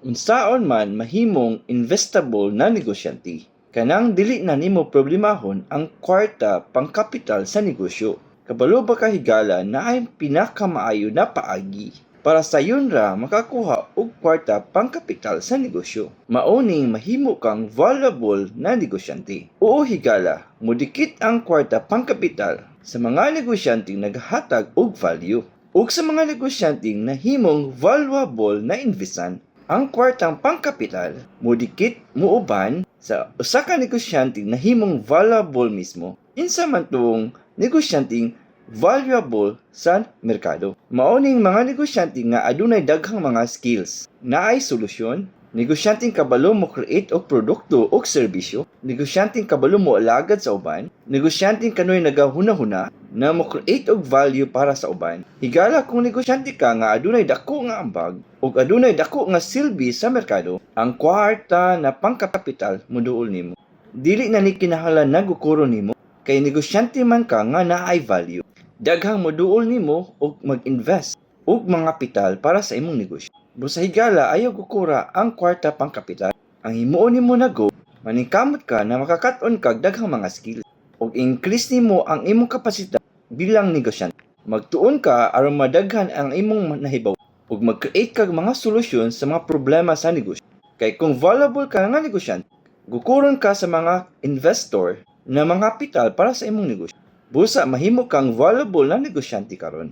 Unsaon man mahimong investable na negosyante. Kanang dili na nimo problemahon ang kwarta pangkapital sa negosyo. Kabalo ba kahigala na ay pinakamaayo na paagi para sa yun ra makakuha og kwarta pangkapital sa negosyo. Mauning mahimo kang valuable na negosyante. Oo higala, mudikit ang kwarta pangkapital sa mga negosyanteng naghatag og value. Ug sa mga negosyanteng nahimong valuable na investan, ang kwartang pangkapital mudikit muuban sa usa ka negosyanteng nahimong valuable mismo. Insa man tuong negosyanteng valuable sa merkado. Mauning mga negosyante nga adunay daghang mga skills. Naay solusyon, negosyanteng kabalo mo create og produkto o serbisyo, negosyanteng kabalo mo alagad sa uban, negosyanteng kanoy nagahuna-huna na mo create og value para sa uban. Higala kung negosyante ka nga adunay dako nga ambag ug adunay dako nga silbi sa merkado, ang kwarta na pangkapital moduol nimo. Dili na ni kinahanglan nagukuro nimo kay negosyante man ka nga naay value. Daghang moduol nimo og mag-invest og mga kapital para sa imong negosyo. Busa higala ayaw gukura ang kwarta pangkapital. Ang himuon nimo na go, maningkamot ka na makakaton kag daghang mga skills og increase nimo ang imong kapasidad bilang negosyante. Magtuon ka aron madaghan ang imong nahibaw ug mag-create kag mga solusyon sa mga problema sa negosyo. Kay kung valuable ka nga negosyante, gukuron ka sa mga investor na mga kapital para sa imong negosyo. Busa mahimo kang valuable na negosyante karon.